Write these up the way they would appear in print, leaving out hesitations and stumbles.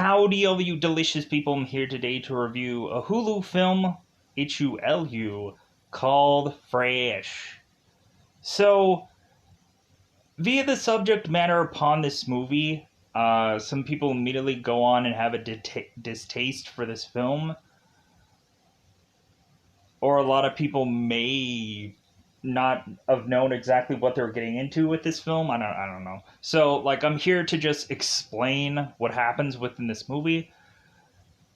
Howdy, all you delicious people. I'm here today to review a Hulu film, Hulu, called Fresh. So, via the subject matter upon this movie, some people immediately go on and have a distaste for this film, or a lot of people may not have known exactly what they were getting into with this film. I don't know. So, I'm here to just explain what happens within this movie.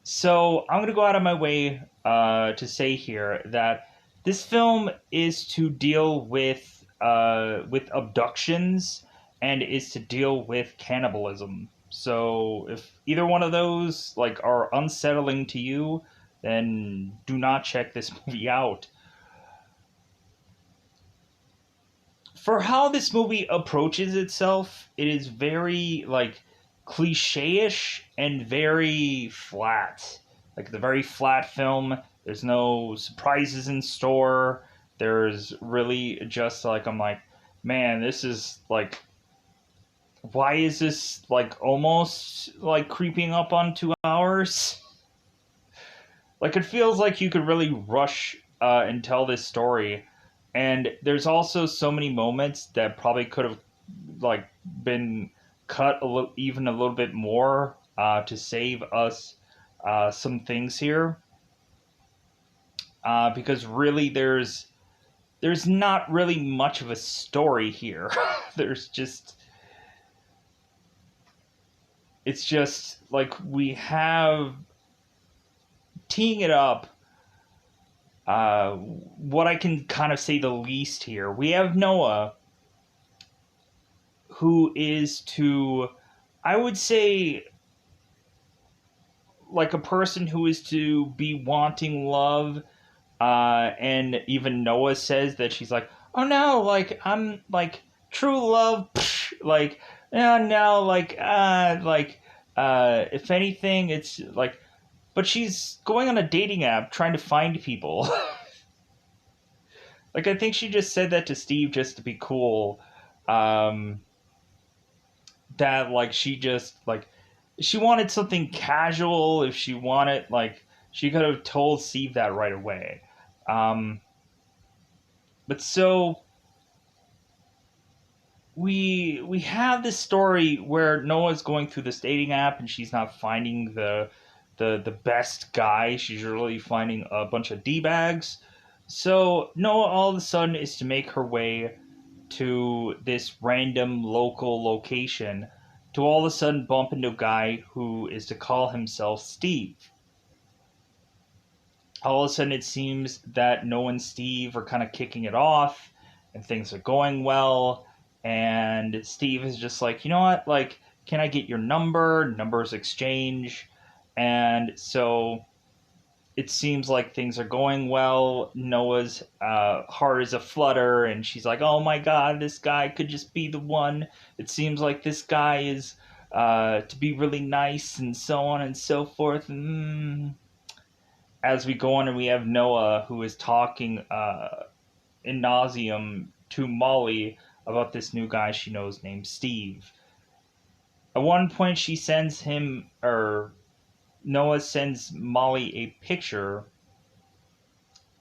So I'm gonna go out of my way to say here that this film is to deal with abductions and is to deal with cannibalism. So if either one of those are unsettling to you, then do not check this movie out. For how this movie approaches itself, it is very cliche-ish and very flat. Like the very flat film. There's no surprises in store. There's really just I'm like, man, this is why is this almost creeping up on 2 hours? It feels like you could really rush and tell this story. And there's also so many moments that probably could have been cut even a little bit more to save us some things here. Because really, there's not really much of a story here. There's just it's just we have teeing it up. What I can kind of say the least here, we have Noah, who is I would say, a person who is to be wanting love, and even Noah says that she's like, oh no, I'm true love, psh, no, if anything, it's but she's going on a dating app trying to find people. I think she just said that to Steve just to be cool. That she just she wanted something casual. If she wanted she could have told Steve that right away. But so we have this story where Noah's going through this dating app and she's not finding the best guy. She's really finding a bunch of D-bags. So Noah all of a sudden is to make her way to this random local location to all of a sudden bump into a guy who is to call himself Steve. All of a sudden it seems that Noah and Steve are kind of kicking it off and things are going well, and Steve is just like, you know what, can I get your number? Numbers exchange. And so it seems like things are going well. Noah's heart is aflutter, and she's like, oh my god, this guy could just be the one. It seems like this guy is to be really nice, and so on and so forth. As we go on, and we have Noah, who is talking in nauseum to Molly about this new guy she knows named Steve. At one point, she sends him, or Noah sends Molly a picture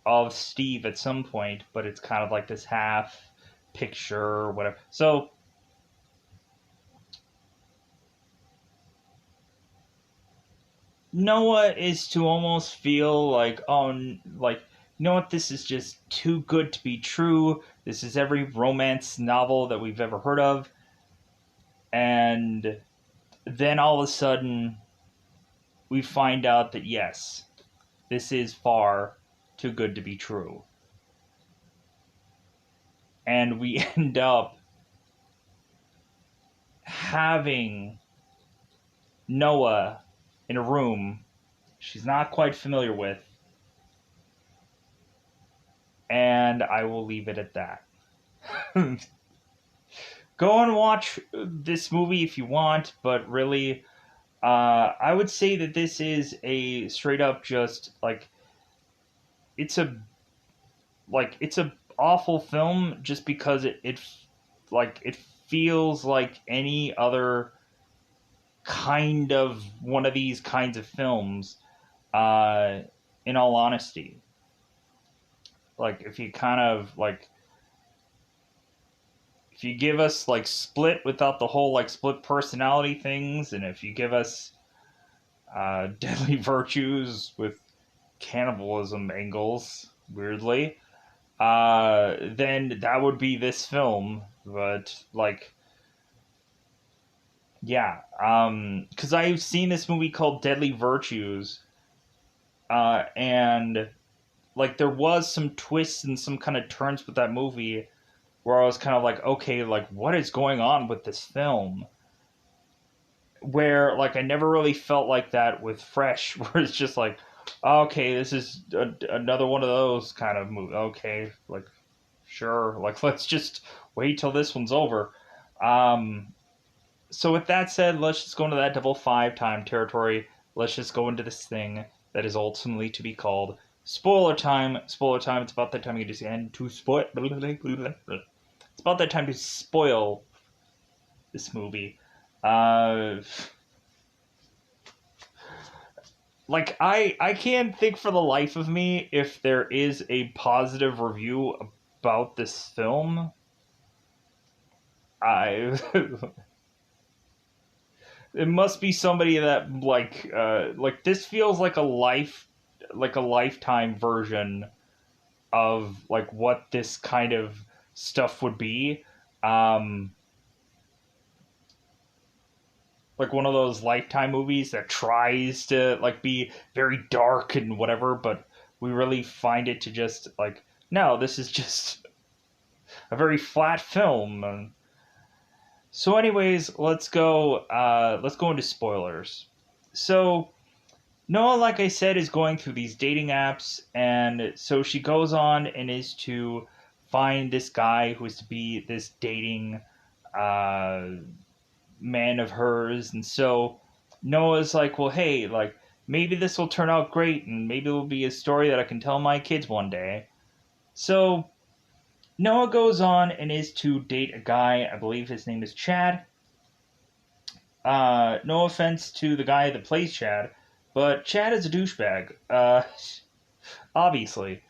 of Steve at some point, but it's kind of this half picture or whatever. So Noah is to almost feel you know what, this is just too good to be true. This is every romance novel that we've ever heard of. And then all of a sudden we find out that yes, this is far too good to be true. And we end up having Noah in a room she's not quite familiar with. And I will leave it at that. Go and watch this movie if you want, but really, I would say that this is a straight up just it's a awful film just because it feels like any other kind of one of these kinds of films. Uh, in all honesty, like if you kind of like if you give us like Split without the whole like split personality things, and if you give us Deadly Virtues with cannibalism angles, weirdly, then that would be this film. But like, yeah, because I've seen this movie called Deadly Virtues, and like there was some twists and some kind of turns with that movie where I was kind of like, okay, like what is going on with this film? Where like I never really felt like that with Fresh, where it's just like, okay, this is another one of those kind of movies. Okay, like sure, like let's just wait till this one's over. Um, so with that said, let's just go into that double five time territory. Let's just go into this thing that is ultimately to be called spoiler time. Spoiler time. It's about that time you just end to spoil. It's about that time to spoil this movie. Uh, like I can't think for the life of me if there is a positive review about this film. I it must be somebody that like this feels like a lifetime version of like what this kind of stuff would be. Um like one of those lifetime movies that tries to like be very dark and whatever, but we really find it to just like no, this is just a very flat film. So anyways, let's go into spoilers. So Noah, like I said, is going through these dating apps, and so she goes on and is to find this guy who is to be this dating uh, man of hers. And so Noah's like, well, hey, like maybe this will turn out great, and maybe it'll be a story that I can tell my kids one day. So Noah goes on and is to date a guy. I believe his name is Chad. No offense to the guy that plays Chad, but Chad is a douchebag. Obviously.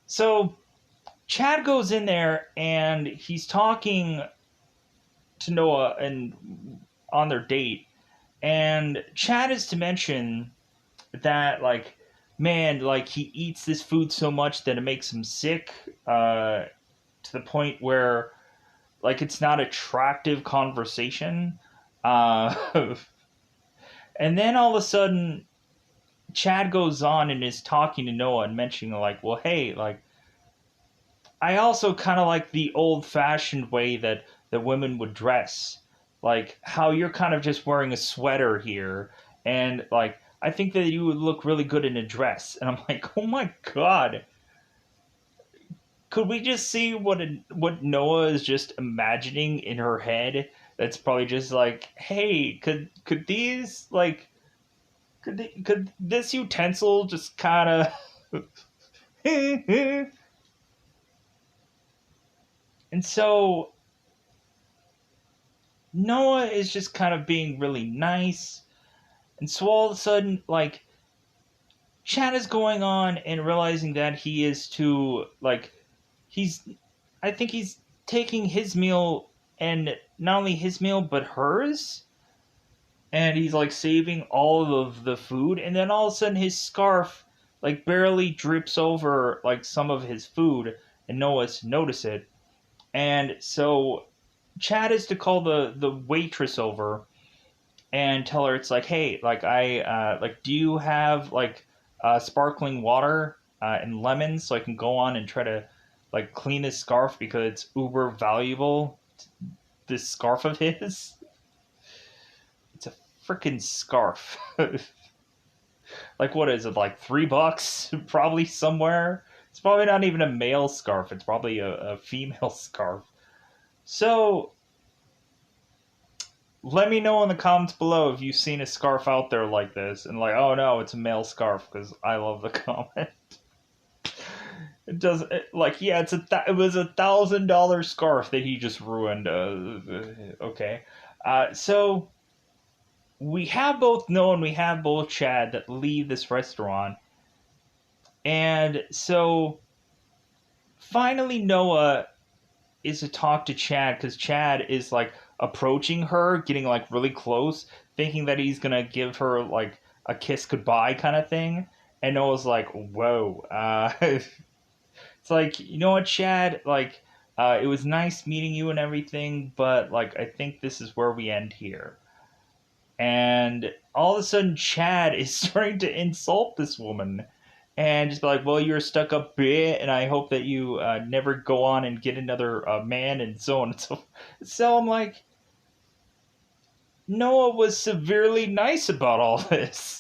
So Chad goes in there and he's talking to Noah and on their date, and Chad is to mention that like, man, like he eats this food so much that it makes him sick, to the point where like it's not attractive conversation. Uh, and then all of a sudden, Chad goes on and is talking to Noah and mentioning like, well, hey, like I also kind of like the old-fashioned way that women would dress, like how you're kind of just wearing a sweater here, and like I think that you would look really good in a dress. And I'm like, oh my god, could we just see what Noah is just imagining in her head? That's probably just like, hey, could these like could this utensil just kind of and so Noah is just kind of being really nice. And so all of a sudden, like, Chad is going on and realizing that he is to, like, he's, I think he's taking his meal, and not only his meal, but hers. And he's, like, saving all of the food. And then all of a sudden, his scarf, like, barely drips over, like, some of his food. And Noah's notice it. And so Chad is to call the waitress over and tell her it's like, hey, like like, do you have like sparkling water and lemons so I can go on and try to like clean this scarf because it's uber valuable. This scarf of his, it's a freaking scarf. Like, what is it? Like $3, probably somewhere. It's probably not even a male scarf. It's probably a female scarf. So let me know in the comments below if you've seen a scarf out there like this, and like, oh no, it's a male scarf, because I love the comment. It does like, yeah, it was $1,000 scarf that he just ruined. Okay, so we have both Noah and we have both Chad that leave this restaurant. And so finally, Noah is to talk to Chad because Chad is like approaching her, getting like really close, thinking that he's gonna give her like a kiss goodbye kind of thing. And Noah's like, "Whoa!" It's like, you know what, Chad? Like, it was nice meeting you and everything, but like, I think this is where we end here. And all of a sudden, Chad is starting to insult this woman and just be like, well, you're a stuck up bitch, and I hope that you never go on and get another man, and so on and so forth. So I'm like, Noah was severely nice about all this.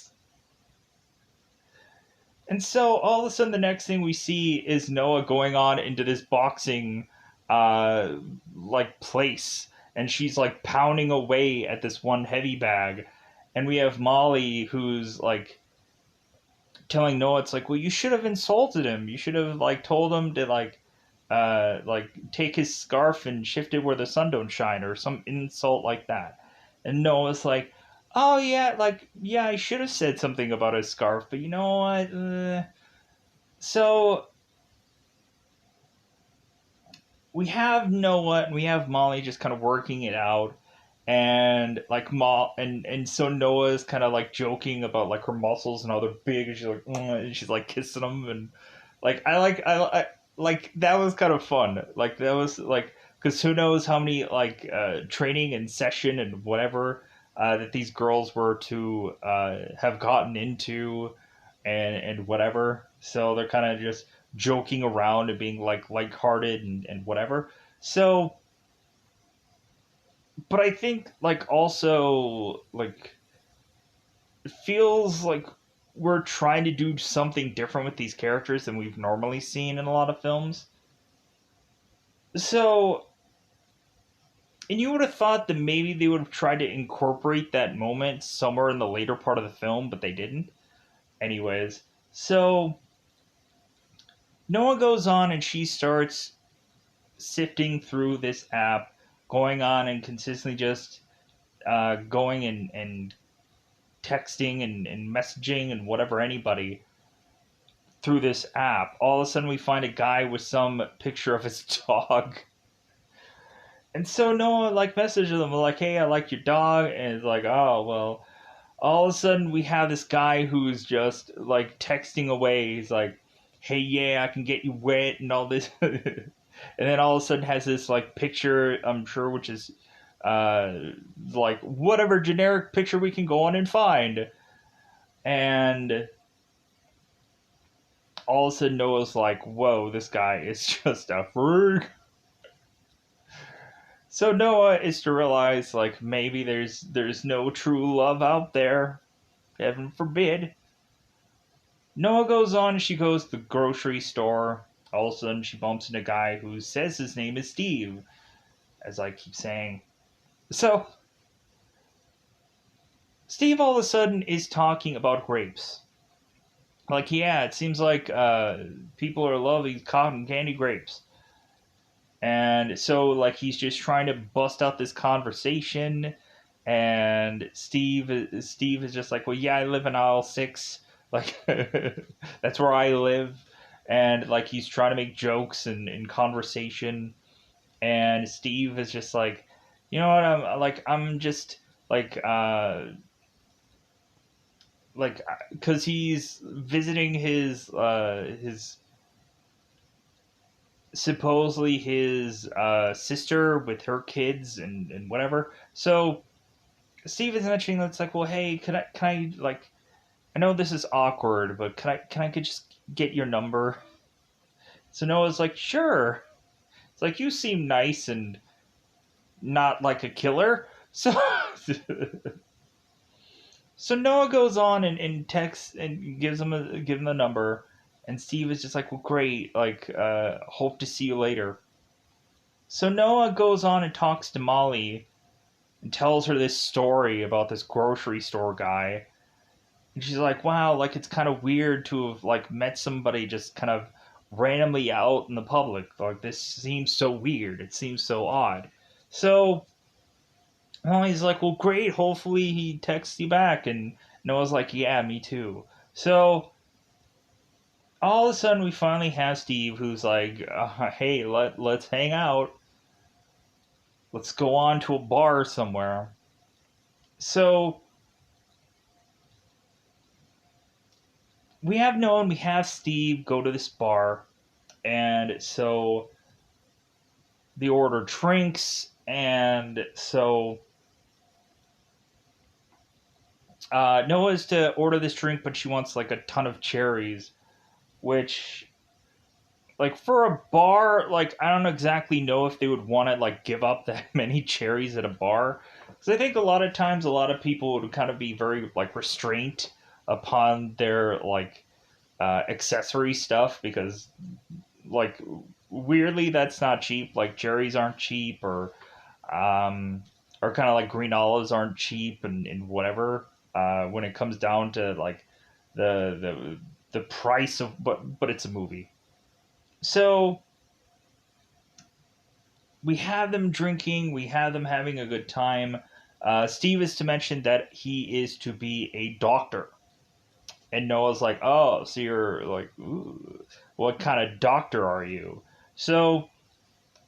And so all of a sudden, the next thing we see is Noah going on into this boxing, uh, like place, and she's like pounding away at this one heavy bag, and we have Molly who's telling Noah, it's like, well, you should have insulted him. You should have like told him to like take his scarf and shift it where the sun don't shine, or some insult like that. And Noah's like, oh yeah, like yeah, I should have said something about his scarf, but you know what? So we have Noah and we have Molly just kind of working it out, and like and so Noah's kind of like joking about like her muscles and how they're big, and she's like, and she's like kissing them, and like I like that was kind of fun. Like that was like, because who knows how many like training and session and whatever that these girls were to have gotten into, and whatever. So they're kind of just joking around and being like lighthearted and whatever. So, but I think like also like it feels like we're trying to do something different with these characters than we've normally seen in a lot of films. So, and you would have thought that maybe they would have tried to incorporate that moment somewhere in the later part of the film, but they didn't. Anyways, so Noah goes on and she starts sifting through this app, going on and consistently just going and texting and messaging and whatever anybody through this app. All of a sudden, we find a guy with some picture of his dog. And so Noah like messages them like, "Hey, I like your dog," and it's like, "Oh well." All of a sudden, we have this guy who's just like texting away. He's like, "Hey, yeah, I can get you wet," and all this, and then all of a sudden has this like picture, I'm sure, which is uh like whatever generic picture we can go on and find, and all of a sudden Noah's like, "Whoa, this guy is just a freak." So Noah is to realize like maybe there's no true love out there. Heaven forbid. Noah goes on and she goes to the grocery store. All of a sudden she bumps into a guy who says his name is Steve, as I keep saying. So Steve all of a sudden is talking about grapes. Like, yeah, it seems like people are loving cotton candy grapes. And so like he's just trying to bust out this conversation, and Steve is just like, well, yeah, I live in aisle 6, like that's where I live, and like he's trying to make jokes and conversation, and Steve is just like, you know what, I'm just like like because he's visiting his supposedly his sister with her kids and whatever. So Steve is mentioning that's like, well, hey, can I like, I know this is awkward, but can I just get your number? So Noah's like, sure. It's like, you seem nice and not like a killer. So so Noah goes on and texts and give him the number, and Steve is just like, well, great, like hope to see you later. So Noah goes on and talks to Molly and tells her this story about this grocery store guy. And she's like, wow, like it's kind of weird to have like met somebody just kind of randomly out in the public. Like this seems so weird. It seems so odd. So Well, he's like, well, great. Hopefully he texts you back. And Noah's like, yeah, me too. So all of a sudden, we finally have Steve, who's like, hey, let's hang out. Let's go on to a bar somewhere. So we have Noah and we have Steve go to this bar. And so they order drinks. And so Noah's to order this drink, but she wants like a ton of cherries, which like for a bar, like I don't exactly know if they would want to like give up that many cherries at a bar, because I think a lot of times a lot of people would kind of be very like restrained upon their like accessory stuff, because like weirdly that's not cheap. Like cherries aren't cheap, um, or kind of like green olives aren't cheap, and whatever. When it comes down to like the the price of, but it's a movie. So we have them drinking, we have them having a good time. Steve is to mention that he is to be a doctor. And Noah's like, oh, so you're like, ooh, what kind of doctor are you? So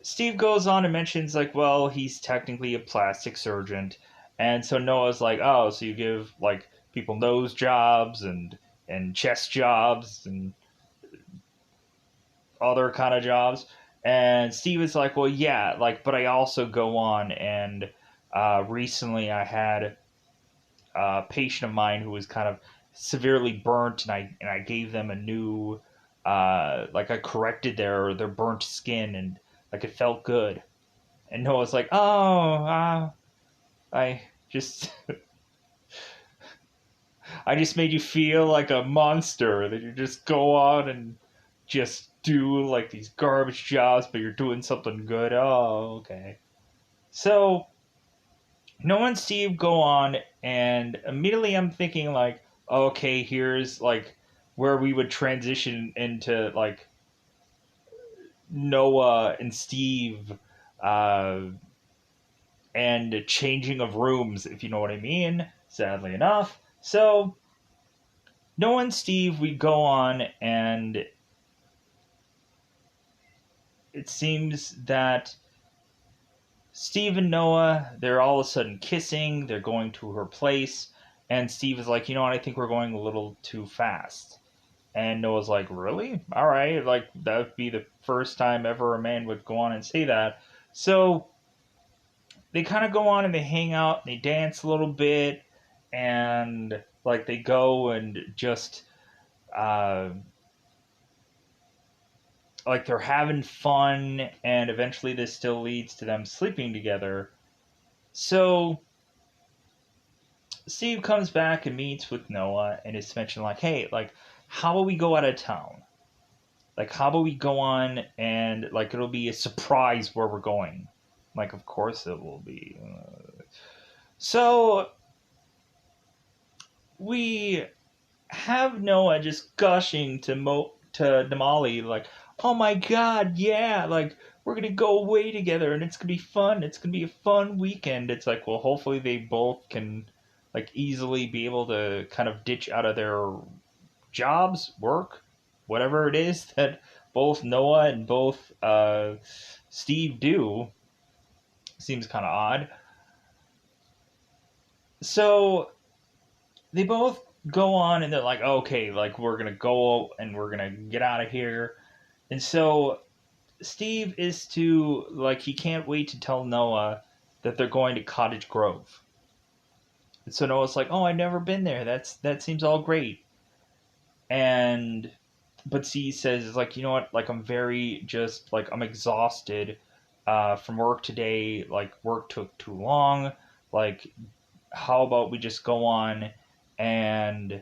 Steve goes on and mentions, like, well, he's technically a plastic surgeon. And so Noah's like, oh, so you give, like, people nose jobs and chest jobs and other kind of jobs. And Steve is like, well, yeah, like, but I also go on and recently I had a patient of mine who was kind of severely burnt, and I gave them a new, like I corrected their burnt skin, and like it felt good. And Noah's like, oh, I just I just made you feel like a monster that you just go on and just do like these garbage jobs, but you're doing something good. Oh, okay. So Noah and Steve go on, and immediately I'm thinking like, okay, here's like where we would transition into like Noah and Steve, uh, and changing of rooms, if you know what I mean. Sadly enough, so Noah and Steve, we go on, and it seems that Steve and Noah, they're all of a sudden kissing. They're going to her place. And Steve is like, you know what? I think we're going a little too fast. And Noah's like, really? All right. Like, that would be the first time ever a man would go on and say that. So they kind of go on and they hang out and they dance a little bit. And, like, they go and just, uh, like, they're having fun. And eventually this still leads to them sleeping together. So Steve comes back and meets with Noah and is mentioned like, hey, like, how about we go out of town? Like, how about we go on and like it'll be a surprise where we're going? Like, of course it will be. So we have Noah just gushing to Namali like, oh my god, yeah, like we're gonna go away together and it's gonna be fun. It's gonna be a fun weekend. It's like, well, hopefully they both can like easily be able to kind of ditch out of their jobs, work, whatever it is that both Noah and both Steve do. Seems kind of odd. So they both go on and they're like, okay, like we're gonna go and we're gonna get out of here. And so Steve is to like he can't wait to tell Noah that they're going to Cottage Grove. And so Noah's like, "Oh, I've never been there. That seems all great." And but Steve says like, "You know what? Like I'm very just like I'm exhausted from work today. Like work took too long. Like how about we just go on and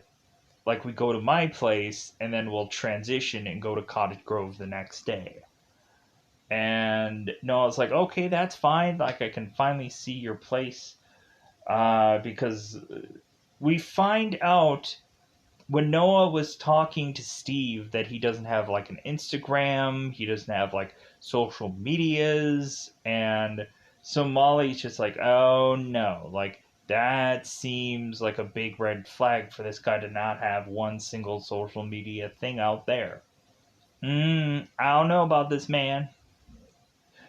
like we go to my place and then we'll transition and go to Cottage Grove the next day." And Noah's like, okay, that's fine. Like, I can finally see your place. Because we find out when Noah was talking to Steve that he doesn't have like an Instagram, he doesn't have like social medias, and So Molly's just like, oh no, like that seems like a big red flag for this guy to not have one single social media thing out there. I don't know about this man.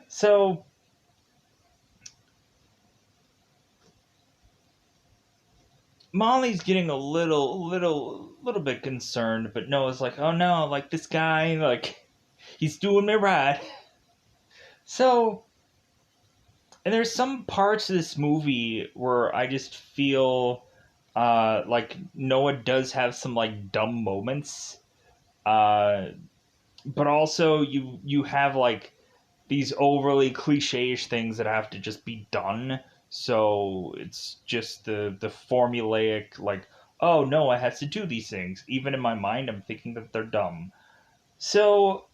So Molly's getting a little bit concerned, but Noah's like, oh no, like this guy, like he's doing me right. So, and there's some parts of this movie where I just feel like Noah does have some like dumb moments. Uh, but also you have like these overly cliche-ish things that have to just be done. So it's just the formulaic like, oh no, I has to do these things. Even in my mind, I'm thinking that they're dumb. So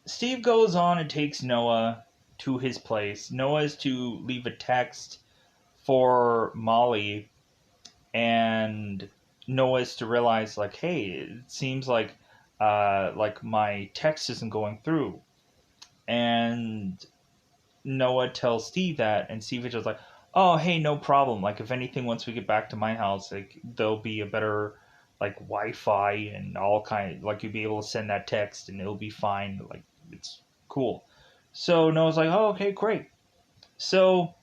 Steve goes on and takes Noah to his place. Noah is to leave a text for Molly, and Noah is to realize like, hey, it seems like my text isn't going through. And Noah tells Steve that, and Steve is just like, "Oh, hey, no problem. Like, if anything, once we get back to my house, like, there'll be a better like Wi-Fi and all kind. Like, you'll be able to send that text, and it'll be fine. Like, it's cool." So Noah's like, "Oh, okay, great." So,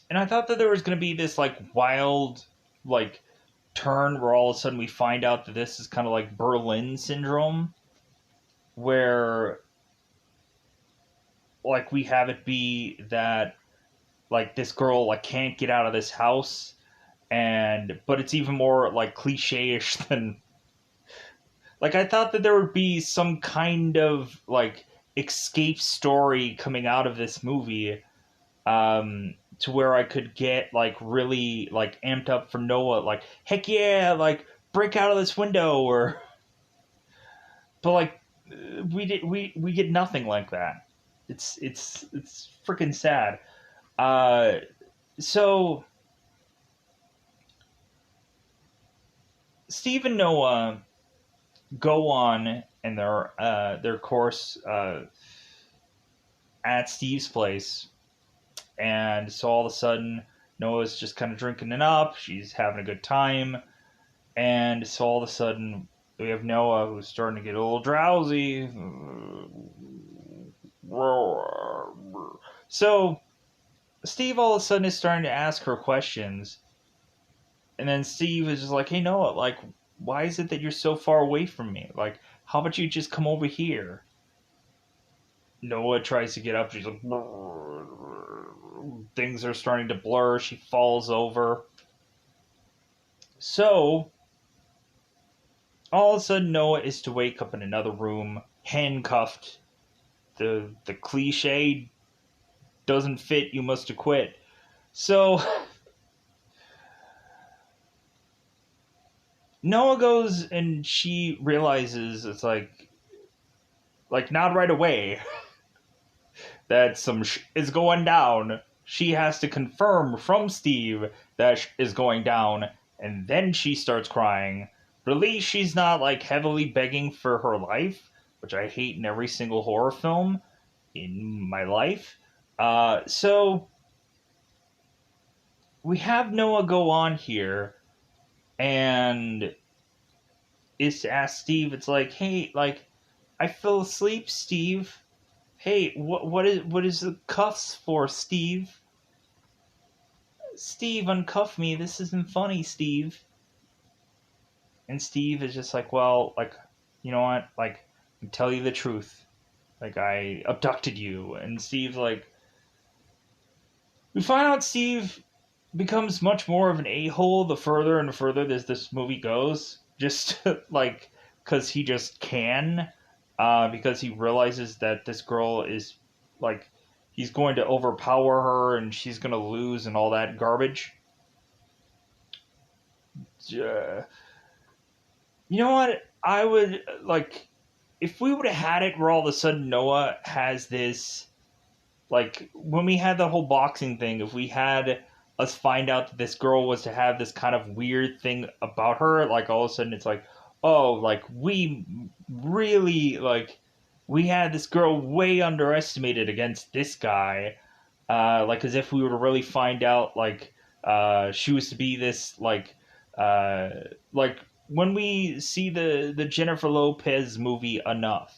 and I thought that there was gonna be this like wild like turn where all of a sudden we find out that this is kind of like Berlin syndrome, where like we have it be that like this girl like can't get out of this house, and but it's even more like cliche-ish than like I thought that there would be some kind of like escape story coming out of this movie, to where I could get like really like amped up for Noah, like heck yeah, like break out of this window, or but like we get nothing like that. It's freaking sad. uh so Steve and Noah go on in their course at Steve's place, and so all of a sudden Noah's just kind of drinking it up. She's having a good time, and so all of a sudden we have Noah who's starting to get a little drowsy. So Steve all of a sudden is starting to ask her questions, and then Steve is just like, "Hey Noah, like, why is it that you're so far away from me? Like, how about you just come over here?" Noah tries to get up. She's like, things are starting to blur. She falls over. So, all of a sudden, Noah is to wake up in another room, handcuffed. The cliche doesn't fit, you must acquit. So, Noah goes and she realizes it's like not right away that is going down. She has to confirm from Steve that is going down, and then she starts crying. But at least she's not like heavily begging for her life, which I hate in every single horror film in my life. So we have Noah go on here and is to ask Steve. It's like, hey, like I fell asleep, Steve. Hey, what is the cuffs for, Steve? Steve, uncuff me. This isn't funny, Steve. And Steve is just like, well, like, you know what? Like, I'll tell you the truth. Like, I abducted you. And Steve's like, we find out Steve becomes much more of an a-hole the further and further this movie goes. Just, like, because he just can. Because he realizes that this girl is, like, he's going to overpower her and she's going to lose and all that garbage. Uh, You know what? I would like if we would have had it where all of a sudden Noah has this like when we had the whole boxing thing, if we had us find out that this girl was to have this kind of weird thing about her, like all of a sudden it's like, oh, like we really we had this girl way underestimated against this guy, like as if we were to really find out she was to be this uh like when we see the Jennifer Lopez movie Enough,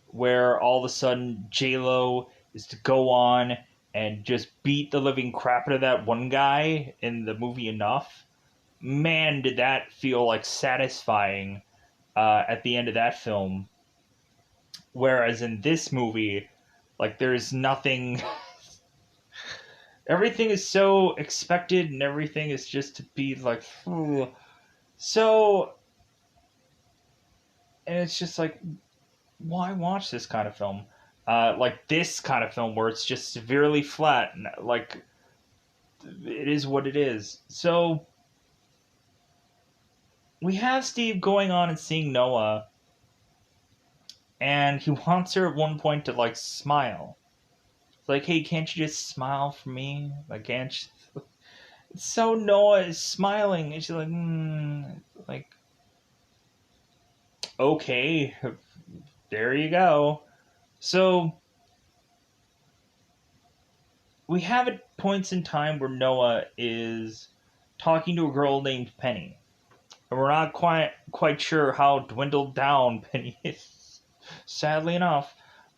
where all of a sudden J Lo is to go on and just beat the living crap out of that one guy in the movie Enough. Man, did that feel like satisfying at the end of that film. Whereas in this movie, like there's nothing. Everything is so expected, and everything is just to be like, so. And it's just like, why watch this kind of film? Like this kind of film where it's just severely flat, and like it is what it is. So we have Steve going on and seeing Noah, and he wants her at one point to like smile. It's like, hey, can't you just smile for me? Like, can't you? So Noah is smiling, and she's like, like, okay, there you go. So we have at points in time where Noah is talking to a girl named Penny, and we're not quite sure how dwindled down Penny is. Sadly enough,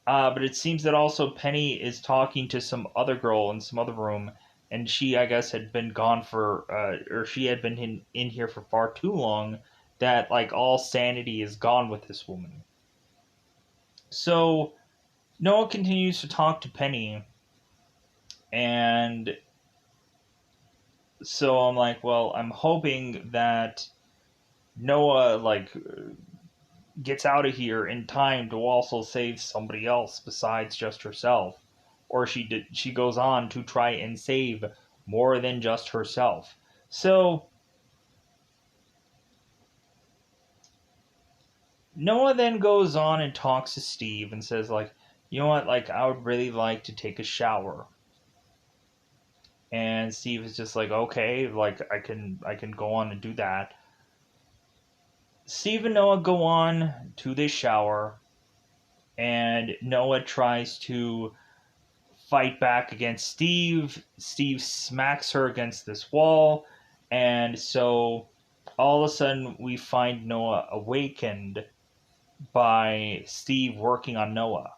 but it seems that also Penny is talking to some other girl in some other room, and she, I guess, had been gone for, or she had been in here for far too long. That like all sanity is gone with this woman. So Noah continues to talk to Penny, and so I'm like, well, I'm hoping that Noah gets out of here in time to also save somebody else besides just herself, or she goes on to try and save more than just herself. So Noah then goes on and talks to Steve and says like, you know what, like I would really like to take a shower. And Steve is just like, okay, like I can go on and do that. Steve and Noah go on to this shower, and Noah tries to fight back against Steve. Steve smacks her against this wall, and so all of a sudden we find Noah awakened by Steve working on Noah.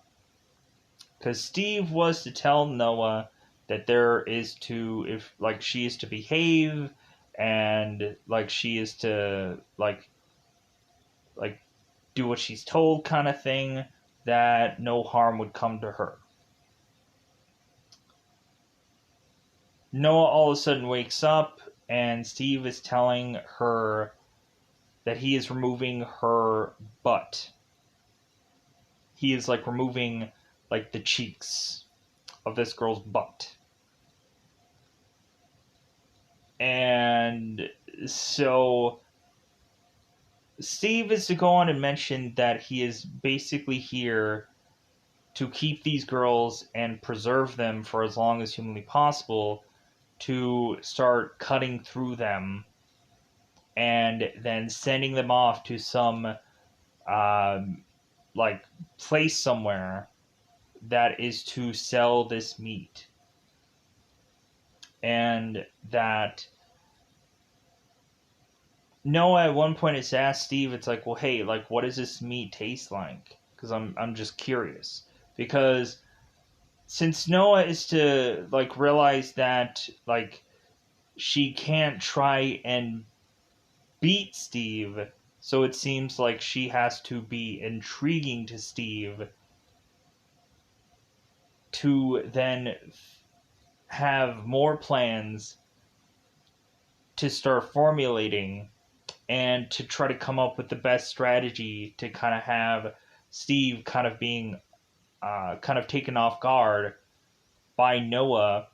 Because Steve was to tell Noah that there is to, if like she is to behave, and like she is to like do what she's told kind of thing, that no harm would come to her. Noah all of a sudden wakes up, and Steve is telling her that he is removing her butt. He is like removing like the cheeks of this girl's butt. And so Steve is to go on and mention that he is basically here to keep these girls and preserve them for as long as humanly possible, to start cutting through them and then sending them off to some um, like place somewhere that is to sell this meat. And that Noah at one point has asked Steve, it's like, well, hey, like, what does this meat taste like? Because I'm just curious. Because since Noah is to like realize that like she can't try and beat Steve, so it seems like she has to be intriguing to Steve to then have more plans to start formulating and to try to come up with the best strategy to kind of have Steve kind of being kind of taken off guard by Noah.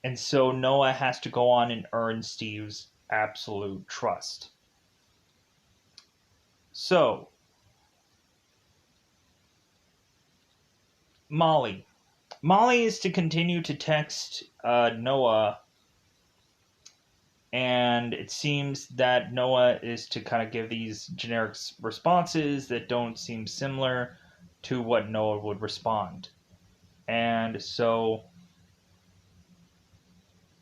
And so Noah has to go on and earn Steve's absolute trust. So, Molly. Molly is to continue to text Noah And it seems that Noah is to kind of give these generic responses that don't seem similar to what Noah would respond. And so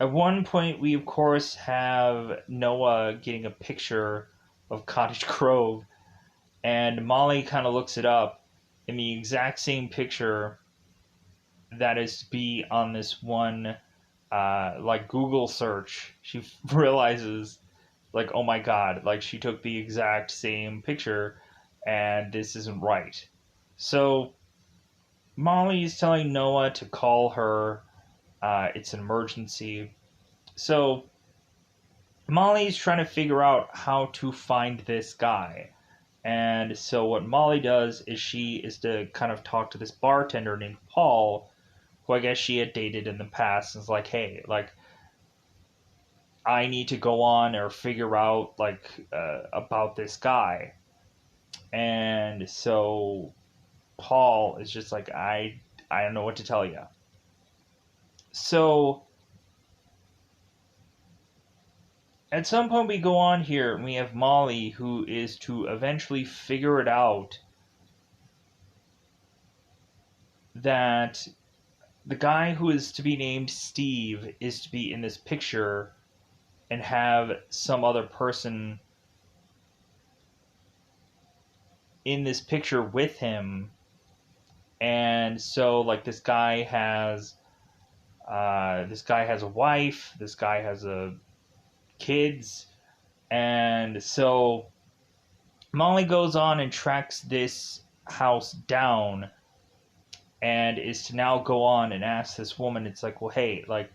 at one point, we of course have Noah getting a picture of Cottage Grove, and Molly kind of looks it up in the exact same picture that is to be on this one like Google search. She realizes, like, oh my god, like she took the exact same picture and this isn't right. So Molly is telling Noah to call her. It's an emergency. So Molly's trying to figure out how to find this guy. And so what Molly does is she is to kind of talk to this bartender named Paul, who I guess she had dated in the past, and is like, hey, like, I need to go on or figure out like about this guy. And so Paul is just like, I don't know what to tell you. So at some point we go on here and we have Molly who is to eventually figure it out that the guy who is to be named Steve is to be in this picture and have some other person in this picture with him. And so like this guy has a wife, this guy has a kids, and so Molly goes on and tracks this house down and is to now go on and ask this woman, it's like, well, hey, like,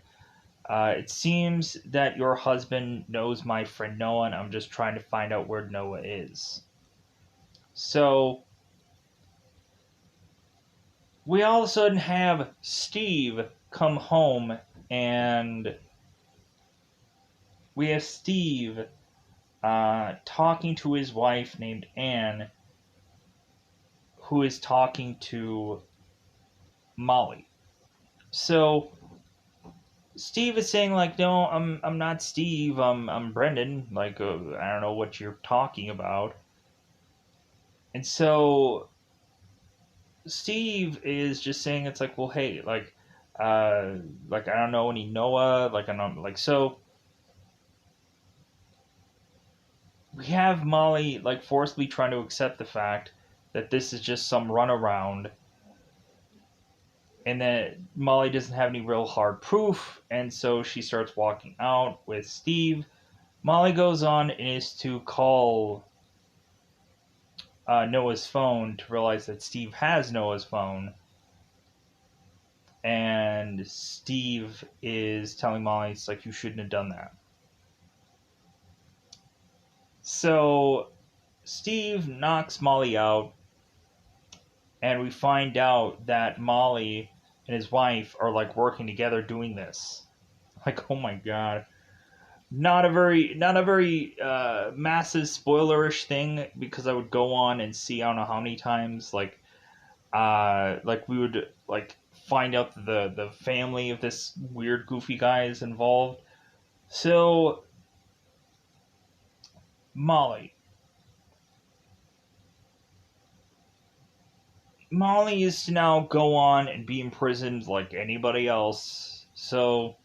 it seems that your husband knows my friend Noah, and I'm just trying to find out where Noah is. So we all of a sudden have Steve come home, and we have Steve talking to his wife named Anne, who is talking to Molly. So Steve is saying like, no, I'm not Steve. I'm Brendan. Like, I don't know what you're talking about. And so Steve is just saying it's like, well, hey, like I don't know any Noah. Like I don't like so. We have Molly like forcibly trying to accept the fact that this is just some runaround, and that Molly doesn't have any real hard proof, and so she starts walking out with Steve. Molly goes on and is to call Noah's phone to realize that Steve has Noah's phone, and Steve is telling Molly, it's like, you shouldn't have done that. So Steve knocks Molly out, and we find out that Molly and his wife are like working together doing this. Like, oh my god. Not a very massive spoilerish thing, because I would go on and see I don't know how many times like we would like find out the family of this weird goofy guy is involved. So Molly Molly is to now go on and be imprisoned like anybody else. So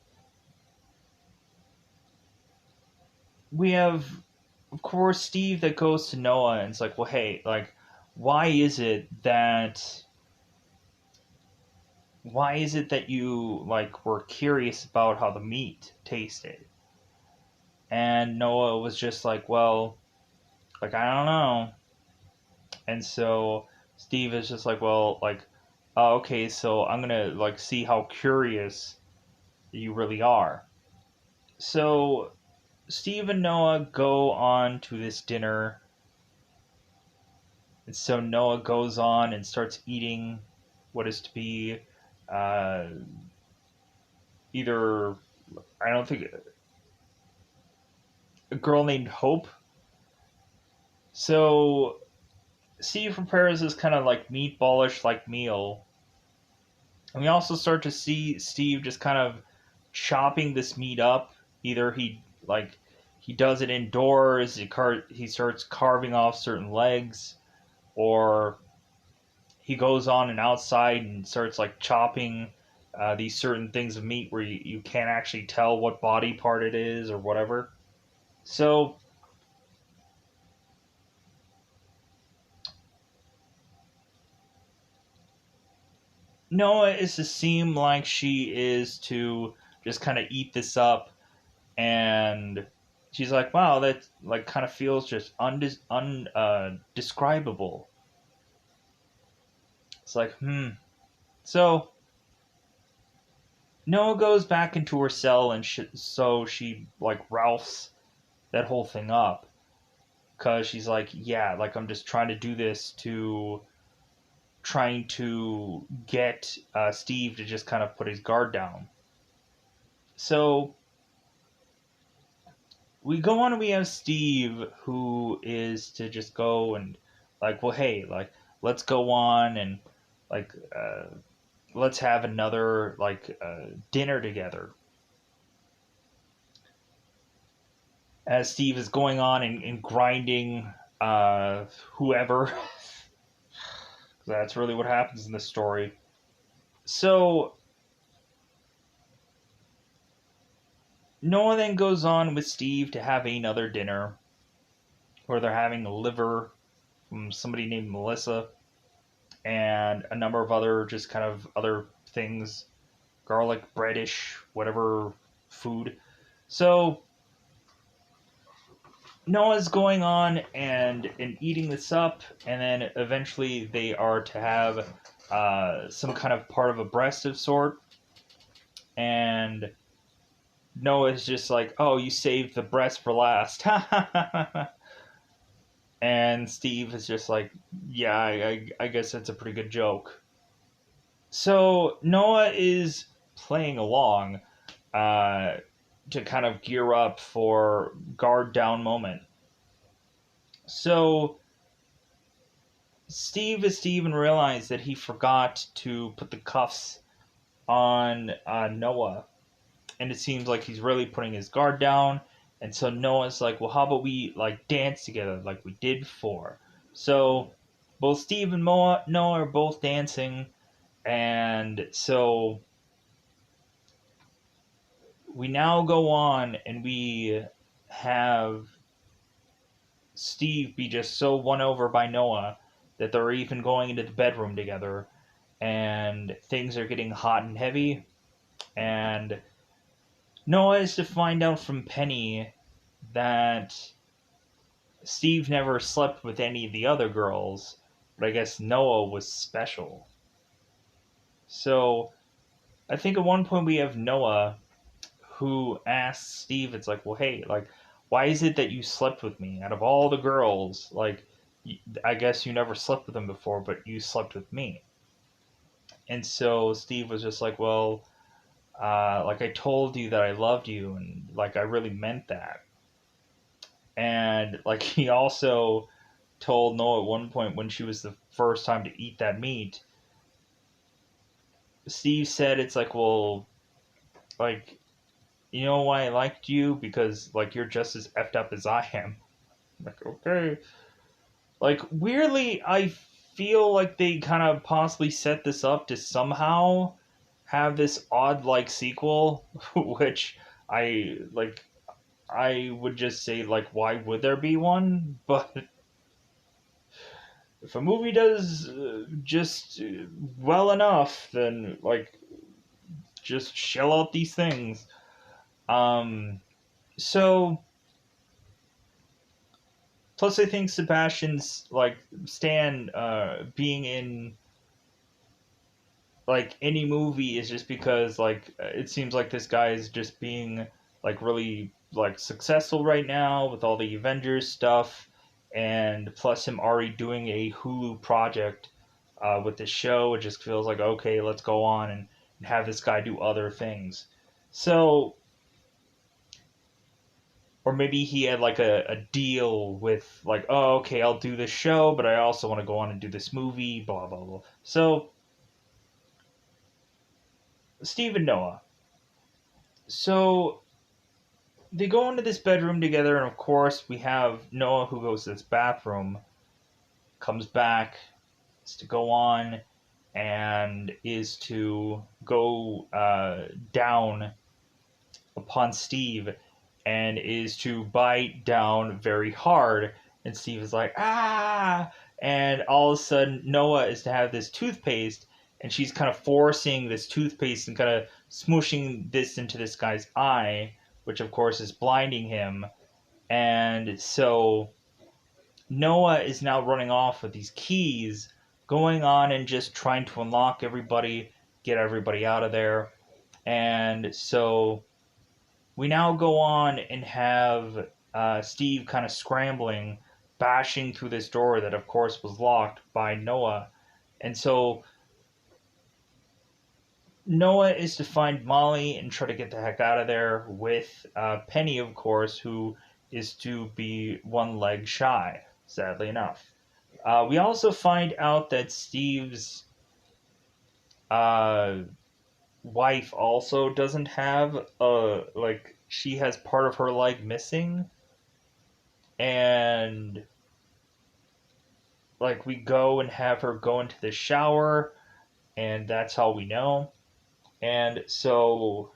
we have, of course, Steve that goes to Noah and it's like, well, hey, like, why is it that you like were curious about how the meat tasted? And Noah was just like, well, like, I don't know. And so Steve is just like, well, like, okay, so I'm gonna like see how curious you really are. So Steve and Noah go on to this dinner, and so Noah goes on and starts eating what is to be uh, either, I don't think, a girl named Hope. So Steve prepares this kind of like meatballish like meal, and we also start to see Steve just kind of chopping this meat up. Either he like he does it indoors. He starts carving off certain legs, or he goes on and outside and starts like chopping these certain things of meat where you can't actually tell what body part it is or whatever. So Noah is to seem like she is to just kind of eat this up, and she's like, "Wow, that like kind of feels just describable." It's like, hmm. So Noah goes back into her cell, and so she like Ralphs that whole thing up because she's like, "Yeah, like I'm just trying to do this to trying to get Steve to just kind of put his guard down." So we go on and we have Steve who is to just go and like, well, hey, like let's go on and like let's have another like dinner together. As Steve is going on and grinding whoever, that's really what happens in this story. So Noah then goes on with Steve to have another dinner where they're having a liver from somebody named Melissa and a number of other just kind of other things, garlic breadish, whatever food. So Noah's going on and eating this up, and then eventually they are to have some kind of part of a breast of sort, and Noah's just like, "Oh, you saved the breast for last," and Steve is just like, "Yeah, I guess that's a pretty good joke." So Noah is playing along uh, to kind of gear up for guard down moment. So Steve is to even realize that he forgot to put the cuffs on Noah, and it seems like he's really putting his guard down. And so Noah's like, "Well, how about we like dance together like we did before?" So both Steve and Noah are both dancing, and so we now go on and we have Steve be just so won over by Noah that they're even going into the bedroom together, and things are getting hot and heavy. And Noah is to find out from Penny that Steve never slept with any of the other girls, but I guess Noah was special. So I think at one point we have Noah who asks Steve, it's like, well, hey, like, why is it that you slept with me out of all the girls? Like, I guess you never slept with them before, but you slept with me. And so Steve was just like, well, like I told you that I loved you, and like I really meant that. And like he also told Noah at one point when she was the first time to eat that meat, Steve said, it's like, well, like, you know why I liked you? Because like you're just as effed up as I am. I'm like, okay. Like weirdly, I feel like they kind of possibly set this up to somehow have this odd like sequel, which I like. I would just say like, why would there be one? But if a movie does just well enough, then like just shell out these things. Um, so plus I think Sebastian's like Stan being in like any movie is just because like it seems like this guy is just being like really like successful right now with all the Avengers stuff, and plus him already doing a Hulu project with this show. It just feels like okay, let's go on and have this guy do other things. So or maybe he had like a deal with like, oh okay, I'll do this show, but I also want to go on and do this movie, blah blah blah. So Steve and Noah. So they go into this bedroom together, and of course, we have Noah who goes to this bathroom, comes back, is to go on, and is to go down upon Steve, and is to bite down very hard. And Steve is like, ah! And all of a sudden, Noah is to have this toothpaste, and she's kind of forcing this toothpaste and kind of smooshing this into this guy's eye, which of course is blinding him. And so Noah is now running off with these keys, going on and just trying to unlock everybody, get everybody out of there. And so we now go on and have Steve kind of scrambling, bashing through this door that, of course, was locked by Noah. And so Noah is to find Molly and try to get the heck out of there with Penny, of course, who is to be one leg shy, sadly enough. We also find out that Steve's uh, wife also doesn't have like she has part of her leg missing, and like we go and have her go into the shower, and that's how we know. And so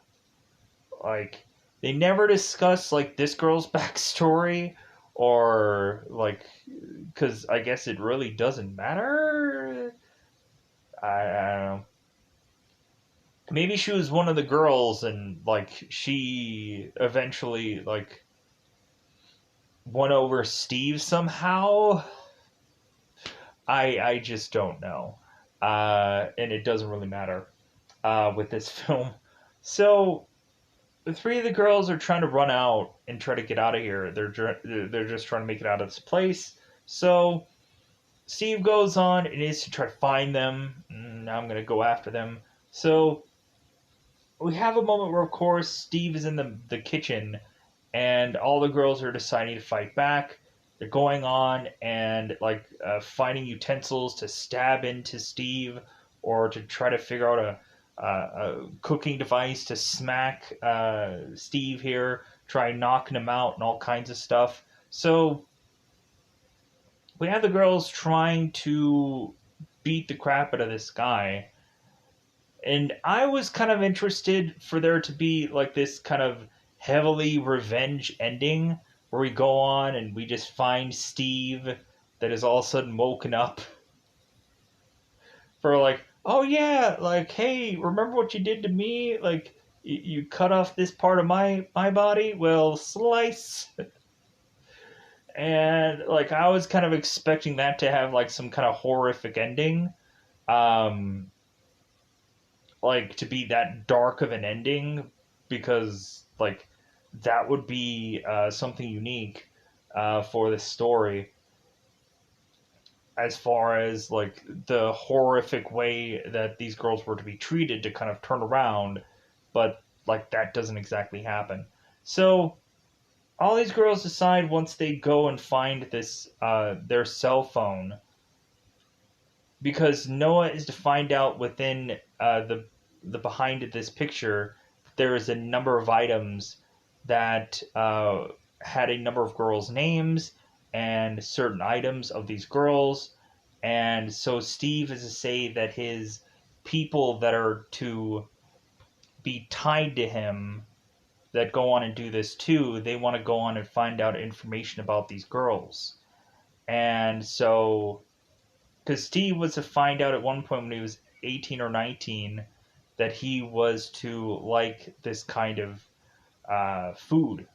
like they never discuss like this girl's backstory, or like because I guess it really doesn't matter. I don't know. Maybe she was one of the girls, and like she eventually like won over Steve somehow. I just don't know, and it doesn't really matter with this film. So the three of the girls are trying to run out and try to get out of here. They're just trying to make it out of this place. So Steve goes on and is to try to find them. Now I'm gonna go after them. So we have a moment where, of course, Steve is in the kitchen, and all the girls are deciding to fight back. They're going on and like finding utensils to stab into Steve, or to try to figure out a cooking device to smack Steve here, try knocking him out, and all kinds of stuff. So we have the girls trying to beat the crap out of this guy, and I was kind of interested for there to be like this kind of heavily revenge ending where we go on and we just find Steve that is all of a sudden woken up for like, oh yeah, like hey, remember what you did to me? Like you cut off this part of my body. Well, slice. And like I was kind of expecting that to have like some kind of horrific ending. Um, like to be that dark of an ending, because like that would be something unique for this story, as far as like the horrific way that these girls were to be treated to kind of turn around, but like that doesn't exactly happen. So all these girls decide, once they go and find this their cell phone, because Noah is to find out within the behind this picture, there is a number of items that had a number of girls' names and certain items of these girls, and so Steve is to say that his people that are to be tied to him that go on and do this too, they want to go on and find out information about these girls. And so because Steve was to find out at one point when he was 18 or 19 that he was to like this kind of food.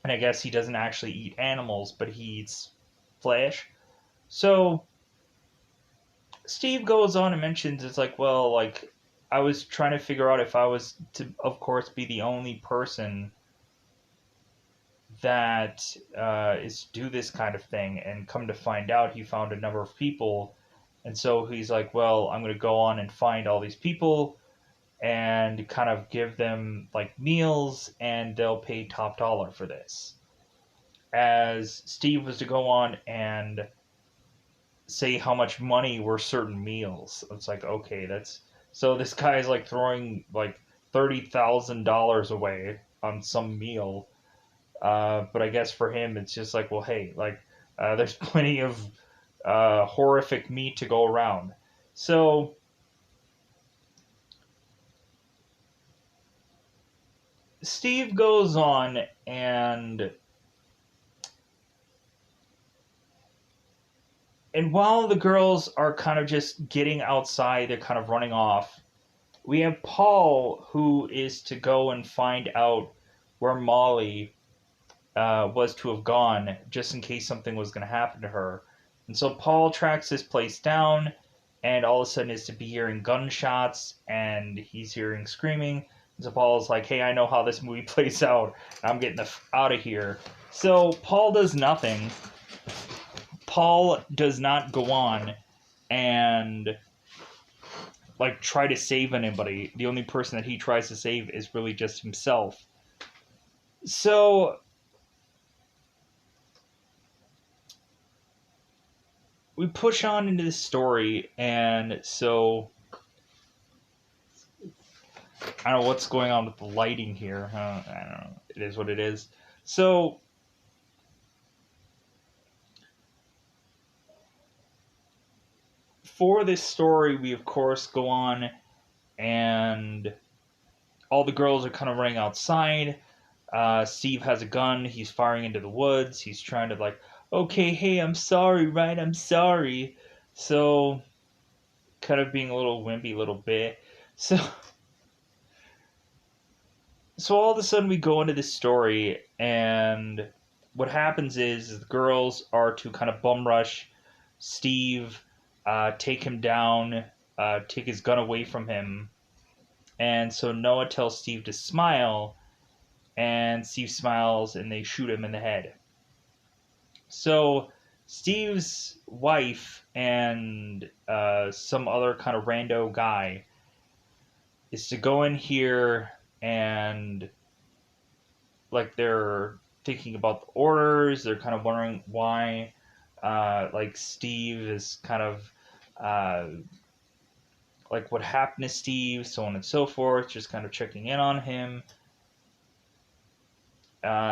And I guess he doesn't actually eat animals, but he eats flesh. So Steve goes on and mentions, it's like, well, like, I was trying to figure out if I was to, of course, be the only person that is to do this kind of thing. And come to find out, he found a number of people. And so he's like, well, I'm going to go on and find all these people and kind of give them like meals, and they'll pay top dollar for this. As Steve was to go on and say how much money were certain meals. It's like, okay, that's so this guy is like throwing like $30,000 away on some meal. But I guess for him, it's just like, well, hey, like, there's plenty of horrific meat to go around. So Steve goes on, and while the girls are kind of just getting outside, they're kind of running off. We have Paul, who is to go and find out where Molly was to have gone, just in case something was going to happen to her. And so Paul tracks this place down, and all of a sudden is to be hearing gunshots, and he's hearing screaming. And so Paul's like, "Hey, I know how this movie plays out. I'm getting out of here." So Paul does nothing. Paul does not go on and like try to save anybody. The only person that he tries to save is really just himself. So we push on into the story, and so I don't know what's going on with the lighting here. I don't know. It is what it is. So for this story, we of course go on, and all the girls are kind of running outside. Steve has a gun. He's firing into the woods. He's trying to like, okay, hey, I'm sorry, right? I'm sorry. So kind of being a little wimpy, little bit. So all of a sudden we go into this story, and what happens is the girls are to kind of bum rush Steve, take him down, take his gun away from him. And so Noah tells Steve to smile, and Steve smiles, and they shoot him in the head. So Steve's wife and some other kind of rando guy is to go in here, and like they're thinking about the orders. They're kind of wondering why like Steve is kind of like what happened to Steve, so on and so forth, just kind of checking in on him.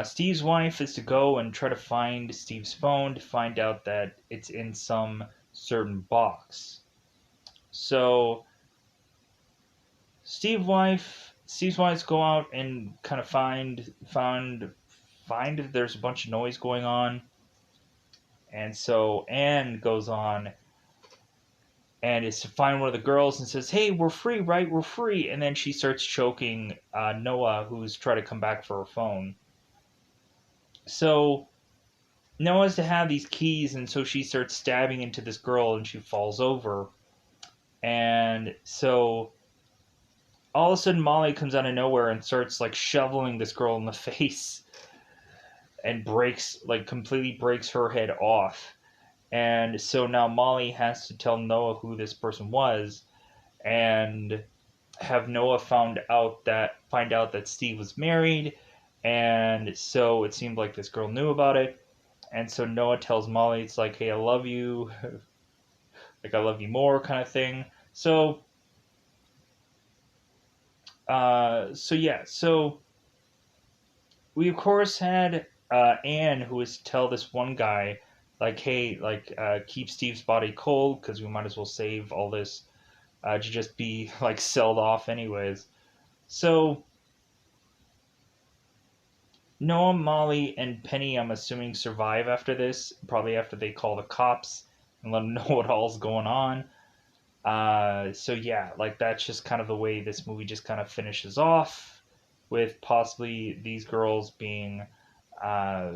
Steve's wife is to go and try to find Steve's phone to find out that it's in some certain box. So Steve's wives go out and kind of find that there's a bunch of noise going on. And so Anne goes on and is to find one of the girls and says, "Hey, we're free, right? We're free." And then she starts choking Noah, who's trying to come back for her phone. So Noah's to have these keys, and so she starts stabbing into this girl, and she falls over. And so all of a sudden Molly comes out of nowhere and starts like shoveling this girl in the face, and completely breaks her head off. And so now Molly has to tell Noah who this person was, and have Noah find out that Steve was married. And so it seemed like this girl knew about it. And so Noah tells Molly, it's like, "Hey, I love you." Like, "I love you more," kind of thing. So so we of course had Anne, who was to tell this one guy, like, "Hey, like, keep Steve's body cold, because we might as well save all this to just be like sold off anyways." So Noah, Molly, and Penny, I'm assuming, survive after this, probably after they call the cops and let them know what all's going on. So yeah, like that's just kind of the way this movie just kind of finishes off, with possibly these girls being uh,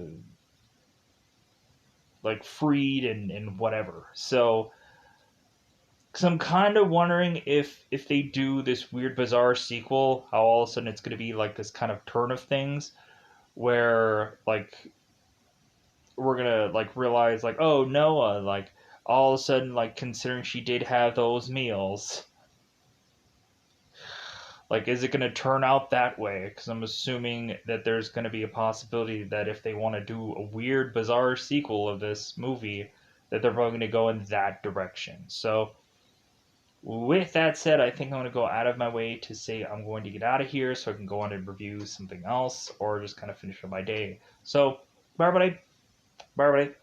like freed and whatever. So, because I'm kind of wondering if they do this weird, bizarre sequel, how all of a sudden it's going to be like this kind of turn of things, where like we're gonna like realize like, oh, Noah, like all of a sudden, like considering she did have those meals, like is it gonna turn out that way? Because I'm assuming that there's gonna be a possibility that if they want to do a weird, bizarre sequel of this movie, that they're probably gonna go in that direction. So with that said, I think I'm going to go out of my way to say I'm going to get out of here so I can go on and review something else or just kind of finish up my day. So, bye, everybody. Bye, everybody.